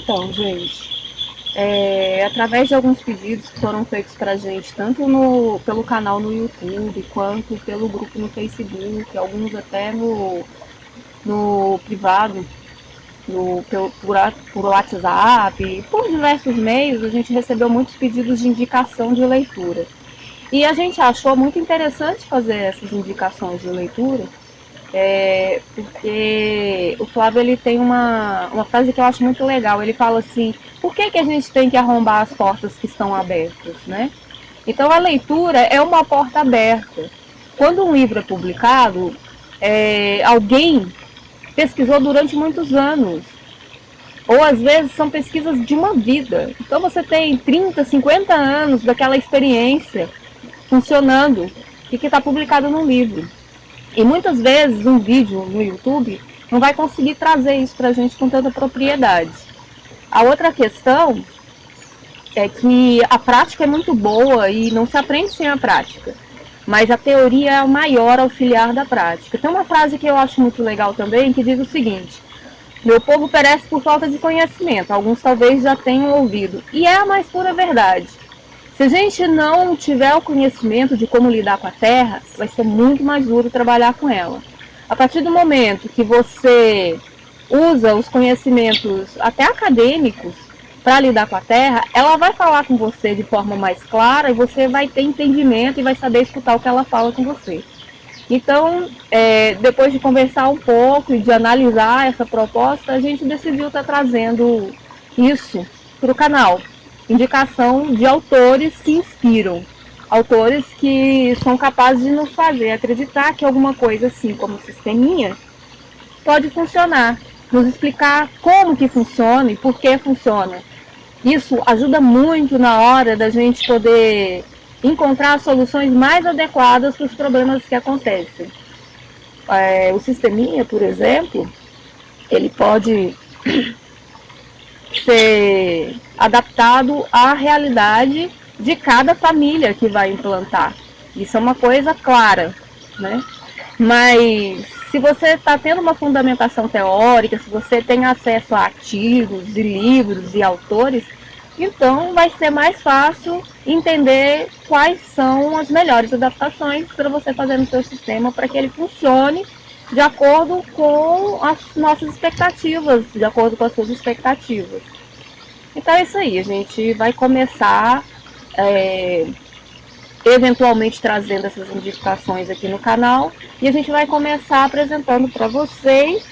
Então, gente, através de alguns pedidos que foram feitos para a gente, tanto pelo canal no YouTube, quanto pelo grupo no Facebook, alguns até no privado, por WhatsApp, por diversos meios, a gente recebeu muitos pedidos de indicação de leitura. E a gente achou muito interessante fazer essas indicações de leitura, porque o Flávio ele tem uma frase que eu acho muito legal. Ele fala assim: por que a gente tem que arrombar as portas que estão abertas, né? Então a leitura é uma porta aberta. Quando um livro é publicado, alguém pesquisou durante muitos anos, ou às vezes são pesquisas de uma vida. Então você tem 30, 50 anos daquela experiência funcionando e que está publicado num livro. E muitas vezes um vídeo no YouTube não vai conseguir trazer isso para a gente com tanta propriedade. A outra questão é que a prática é muito boa e não se aprende sem a prática, mas a teoria é o maior auxiliar da prática. Tem uma frase que eu acho muito legal também, que diz o seguinte: meu povo perece por falta de conhecimento, alguns talvez já tenham ouvido, e é a mais pura verdade. Se a gente não tiver o conhecimento de como lidar com a terra, vai ser muito mais duro trabalhar com ela. A partir do momento que você usa os conhecimentos até acadêmicos para lidar com a terra, ela vai falar com você de forma mais clara e você vai ter entendimento e vai saber escutar o que ela fala com você. Então, depois de conversar um pouco e de analisar essa proposta, a gente decidiu estar trazendo isso para o canal. Indicação de autores que inspiram, autores que são capazes de nos fazer acreditar que alguma coisa assim como sisteminha pode funcionar, nos explicar como que funciona e por que funciona. Isso ajuda muito na hora da gente poder encontrar soluções mais adequadas para os problemas que acontecem. O sisteminha, por exemplo, ele pode ser adaptado à realidade de cada família que vai implantar. Isso é uma coisa clara, né? Mas se você está tendo uma fundamentação teórica, se você tem acesso a artigos e livros e autores, então vai ser mais fácil entender quais são as melhores adaptações para você fazer no seu sistema para que ele funcione de acordo com as nossas expectativas, de acordo com as suas expectativas. Então é isso aí, a gente vai começar eventualmente trazendo essas indicações aqui no canal e a gente vai começar apresentando para vocês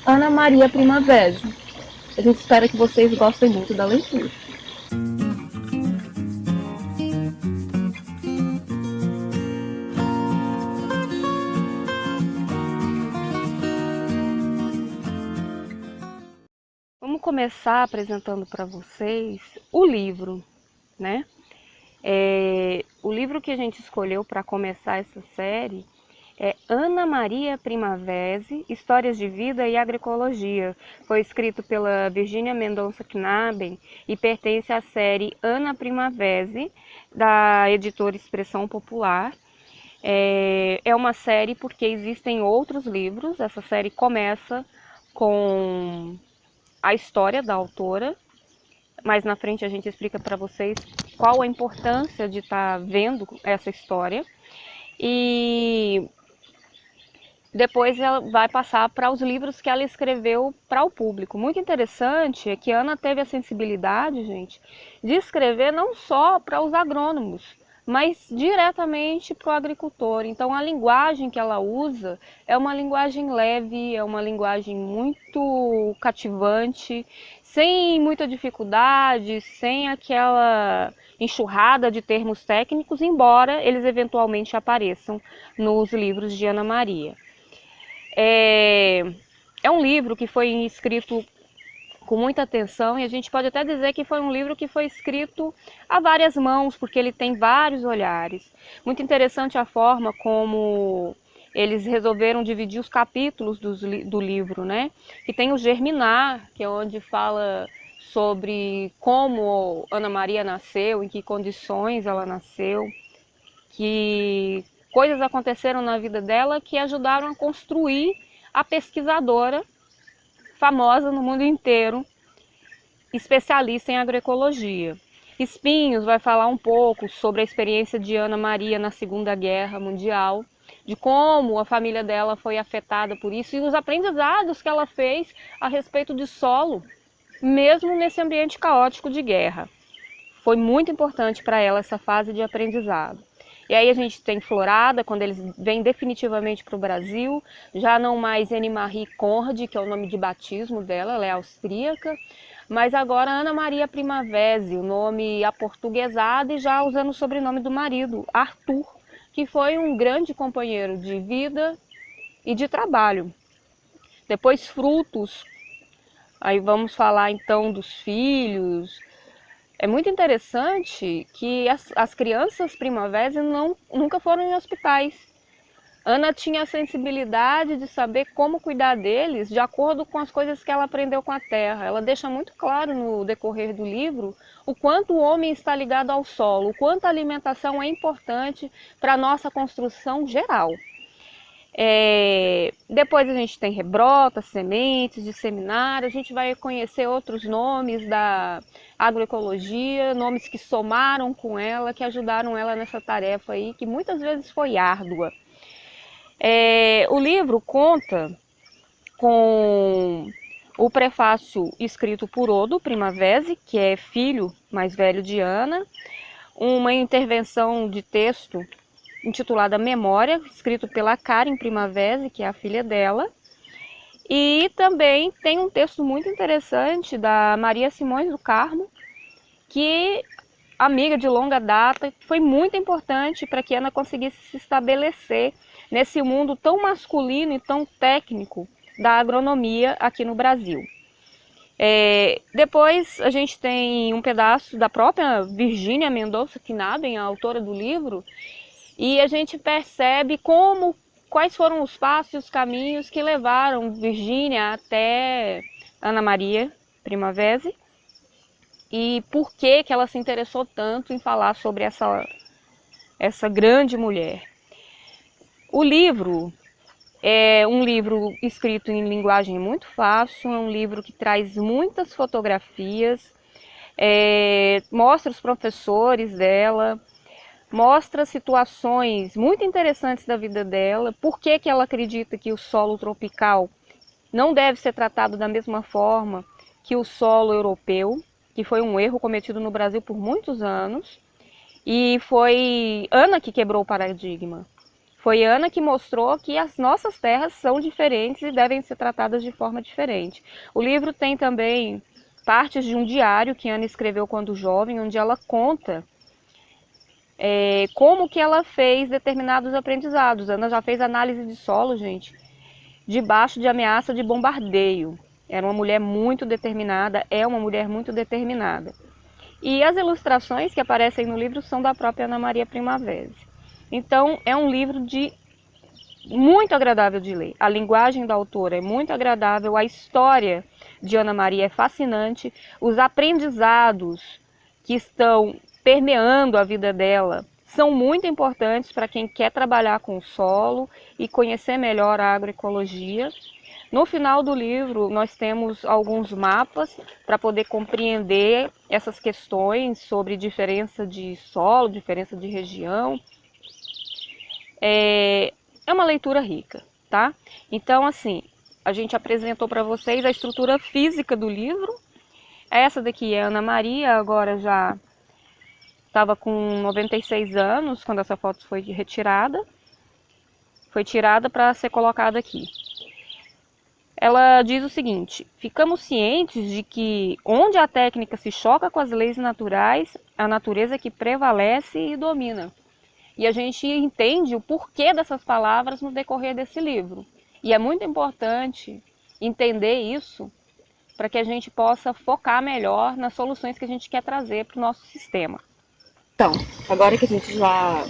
Ana Maria Primavera. A gente espera que vocês gostem muito da leitura. Vamos começar apresentando para vocês o livro, né? O livro que a gente escolheu para começar essa série é Ana Maria Primavera, Histórias de Vida e Agroecologia. Foi escrito pela Virginia Mendonça Knaben e pertence à série Ana Primavera, da editora Expressão Popular. É uma série porque existem outros livros. Essa série começa com a história da autora, mais na frente a gente explica para vocês qual a importância de estar vendo essa história. E depois ela vai passar para os livros que ela escreveu para o público. Muito interessante é que Ana teve a sensibilidade, gente, de escrever não só para os agrônomos, mas diretamente para o agricultor. Então a linguagem que ela usa é uma linguagem leve, é uma linguagem muito cativante, sem muita dificuldade, sem aquela enxurrada de termos técnicos, embora eles eventualmente apareçam nos livros de Ana Maria. É um livro que foi escrito com muita atenção e a gente pode até dizer que foi um livro que foi escrito a várias mãos, porque ele tem vários olhares. Muito interessante a forma como eles resolveram dividir os capítulos do livro, né? Que tem o Germinar, que é onde fala sobre como Ana Maria nasceu, em que condições ela nasceu, que coisas aconteceram na vida dela que ajudaram a construir a pesquisadora famosa no mundo inteiro, especialista em agroecologia. Espinhos vai falar um pouco sobre a experiência de Ana Maria na Segunda Guerra Mundial, de como a família dela foi afetada por isso e os aprendizados que ela fez a respeito de solo, mesmo nesse ambiente caótico de guerra. Foi muito importante para ela essa fase de aprendizado. E aí a gente tem Florada, quando eles vêm definitivamente para o Brasil, já não mais Anne-Marie Conrad, que é o nome de batismo dela, ela é austríaca, mas agora Ana Maria Primavesi, o nome aportuguesado e já usando o sobrenome do marido, Arthur, que foi um grande companheiro de vida e de trabalho. Depois Frutos, aí vamos falar então dos filhos. É muito interessante que as crianças Primavesi nunca foram em hospitais. Ana tinha a sensibilidade de saber como cuidar deles de acordo com as coisas que ela aprendeu com a terra. Ela deixa muito claro no decorrer do livro o quanto o homem está ligado ao solo, o quanto a alimentação é importante para a nossa construção geral. Depois a gente tem rebrotas, sementes, disseminar, a gente vai conhecer outros nomes da agroecologia, nomes que somaram com ela, que ajudaram ela nessa tarefa aí, que muitas vezes foi árdua. O livro conta com o prefácio escrito por Odo Primavesi, que é filho mais velho de Ana, uma intervenção de texto intitulada Memória, escrito pela Karen Primavesi, que é a filha dela. E também tem um texto muito interessante da Maria Simões do Carmo, que, amiga de longa data, foi muito importante para que Ana conseguisse se estabelecer nesse mundo tão masculino e tão técnico da agronomia aqui no Brasil. Depois a gente tem um pedaço da própria Virgínia Mendonça Knaben, a autora do livro, e a gente percebe quais foram os passos e os caminhos que levaram Virgínia até Ana Maria Primavesi e por que ela se interessou tanto em falar sobre essa grande mulher. O livro é um livro escrito em linguagem muito fácil, é um livro que traz muitas fotografias, mostra os professores dela, mostra situações muito interessantes da vida dela, por que ela acredita que o solo tropical não deve ser tratado da mesma forma que o solo europeu, que foi um erro cometido no Brasil por muitos anos, e foi Ana que quebrou o paradigma. Foi Ana que mostrou que as nossas terras são diferentes e devem ser tratadas de forma diferente. O livro tem também partes de um diário que Ana escreveu quando jovem, onde ela conta como que ela fez determinados aprendizados. Ana já fez análise de solo, gente, debaixo de ameaça de bombardeio. Era uma mulher muito determinada, é uma mulher muito determinada. E as ilustrações que aparecem no livro são da própria Ana Maria Primavesi. Então, é um livro muito agradável de ler. A linguagem da autora é muito agradável, a história de Ana Maria é fascinante, os aprendizados que estão permeando a vida dela são muito importantes para quem quer trabalhar com o solo e conhecer melhor a agroecologia. No final do livro, nós temos alguns mapas para poder compreender essas questões sobre diferença de solo, diferença de região. É uma leitura rica, tá? Então, assim, a gente apresentou para vocês a estrutura física do livro. Essa daqui é a Ana Maria, agora já estava com 96 anos quando essa foto foi retirada. Foi tirada para ser colocada aqui. Ela diz o seguinte: ficamos cientes de que onde a técnica se choca com as leis naturais, a natureza que prevalece e domina. E a gente entende o porquê dessas palavras no decorrer desse livro. E é muito importante entender isso para que a gente possa focar melhor nas soluções que a gente quer trazer para o nosso sistema. Então, agora que a gente já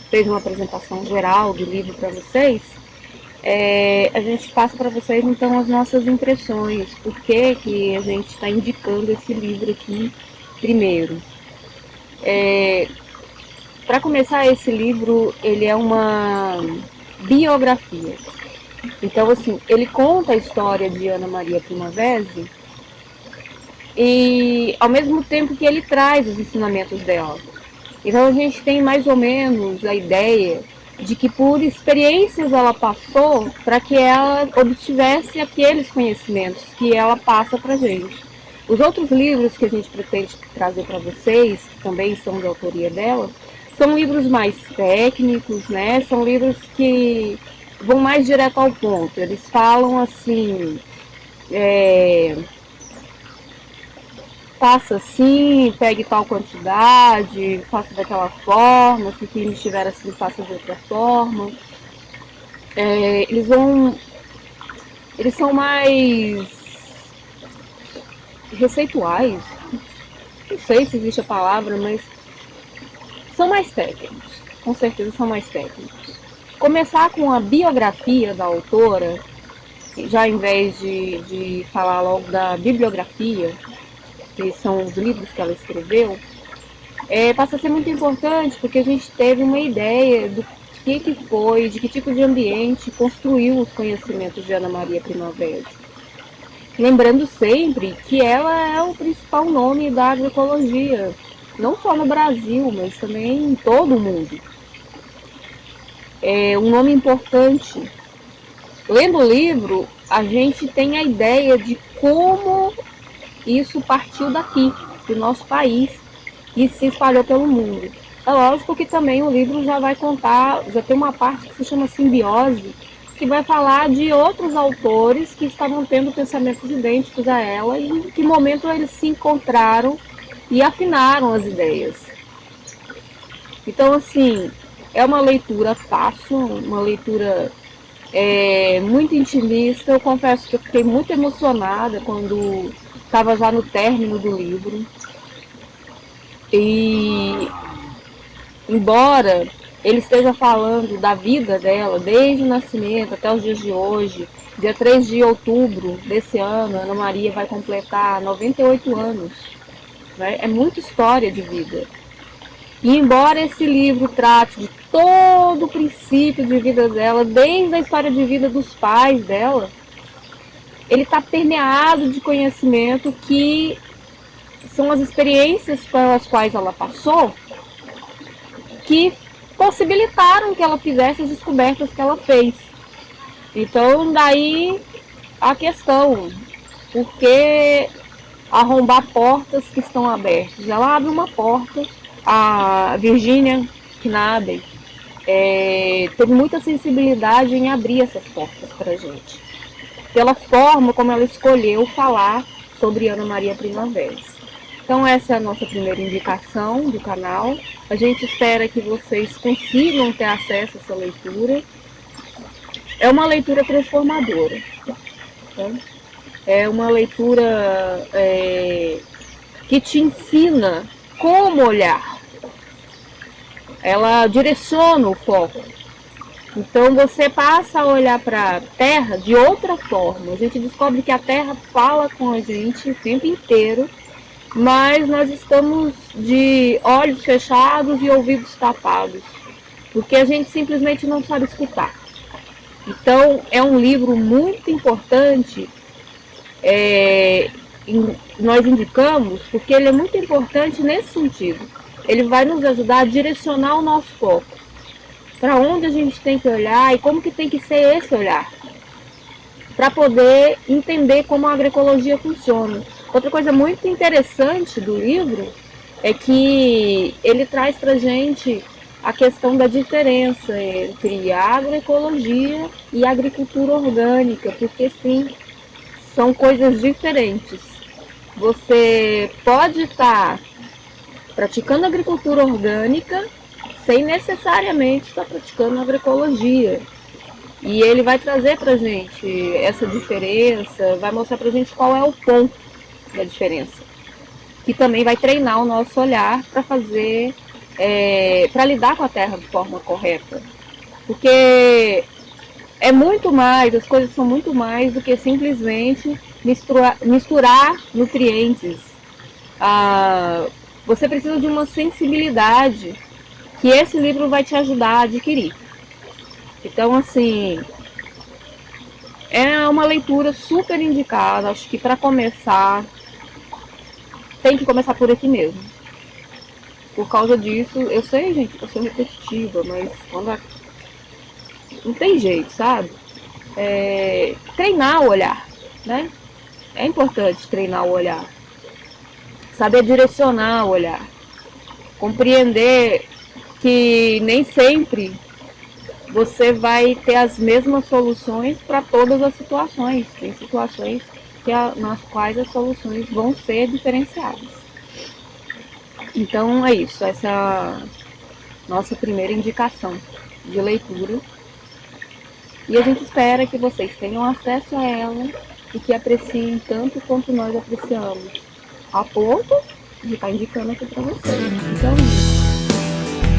fez uma apresentação geral do livro para vocês, a gente passa para vocês então as nossas impressões, por que a gente está indicando esse livro aqui primeiro. Para começar, esse livro ele é uma biografia. Então, assim, ele conta a história de Ana Maria Primavesi e ao mesmo tempo que ele traz os ensinamentos dela. Então a gente tem mais ou menos a ideia de que por experiências ela passou para que ela obtivesse aqueles conhecimentos que ela passa para a gente. Os outros livros que a gente pretende trazer para vocês, que também são de autoria dela, são livros mais técnicos, né? São livros que vão mais direto ao ponto. Eles falam assim, faça assim, pegue tal quantidade, faça daquela forma, se o clima estiver assim, faça de outra forma. Eles são mais receituais, não sei se existe a palavra, mas são mais técnicos, com certeza são mais técnicos. Começar com a biografia da autora, já em vez de falar logo da bibliografia, que são os livros que ela escreveu, passa a ser muito importante porque a gente teve uma ideia do que foi, de que tipo de ambiente construiu os conhecimentos de Ana Maria Primavera. Lembrando sempre que ela é o principal nome da agroecologia, não só no Brasil, mas também em todo o mundo. É um nome importante. Lendo o livro, a gente tem a ideia de como isso partiu daqui, do nosso país, e se espalhou pelo mundo. É lógico que também o livro já vai contar, já tem uma parte que se chama simbiose, que vai falar de outros autores que estavam tendo pensamentos idênticos a ela e em que momento eles se encontraram e afinaram as ideias. Então, assim, é uma leitura fácil, uma leitura muito intimista. Eu confesso que eu fiquei muito emocionada quando estava já no término do livro. E embora ele esteja falando da vida dela desde o nascimento até os dias de hoje, dia 3 de outubro desse ano, Ana Maria vai completar 98 anos. Né? É muita história de vida. E embora esse livro trate de todo o princípio de vida dela, desde a história de vida dos pais dela, ele está permeado de conhecimento que são as experiências pelas quais ela passou que possibilitaram que ela fizesse as descobertas que ela fez. Então, daí a questão, por que arrombar portas que estão abertas? Ela abre uma porta, a Virginia Knabe teve muita sensibilidade em abrir essas portas para a gente, pela forma como ela escolheu falar sobre Ana Maria Primavera. Então essa é a nossa primeira indicação do canal. A gente espera que vocês consigam ter acesso a essa leitura. É uma leitura transformadora. Tá? É uma leitura que te ensina como olhar. Ela direciona o foco. Então você passa a olhar para a Terra de outra forma. A gente descobre que a Terra fala com a gente o tempo inteiro, mas nós estamos de olhos fechados e ouvidos tapados, porque a gente simplesmente não sabe escutar. Então é um livro muito importante, nós indicamos, porque ele é muito importante nesse sentido. Ele vai nos ajudar a direcionar o nosso foco, para onde a gente tem que olhar e como que tem que ser esse olhar, para poder entender como a agroecologia funciona. Outra coisa muito interessante do livro é que ele traz para a gente a questão da diferença entre agroecologia e agricultura orgânica, porque sim, são coisas diferentes. Você pode estar praticando agricultura orgânica sem necessariamente estar praticando agroecologia. E ele vai trazer para a gente essa diferença, vai mostrar para a gente qual é o ponto da diferença. Que também vai treinar o nosso olhar para fazer, para lidar com a terra de forma correta. Porque é muito mais, as coisas são muito mais do que simplesmente misturar nutrientes. Você precisa de uma sensibilidade que esse livro vai te ajudar a adquirir. Então, assim, É uma leitura super indicada. Acho que para começar, tem que começar por aqui mesmo. Por causa disso, eu sei, gente, que eu sou repetitiva, mas não tem jeito, sabe? Treinar o olhar, né? É importante treinar o olhar. Saber direcionar o olhar. Compreender que nem sempre você vai ter as mesmas soluções para todas as situações. Tem situações nas quais as soluções vão ser diferenciadas. Então é isso, essa é a nossa primeira indicação de leitura. E a gente espera que vocês tenham acesso a ela e que apreciem tanto quanto nós apreciamos, a ponto de estar indicando aqui para vocês. Então,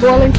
boa leitura.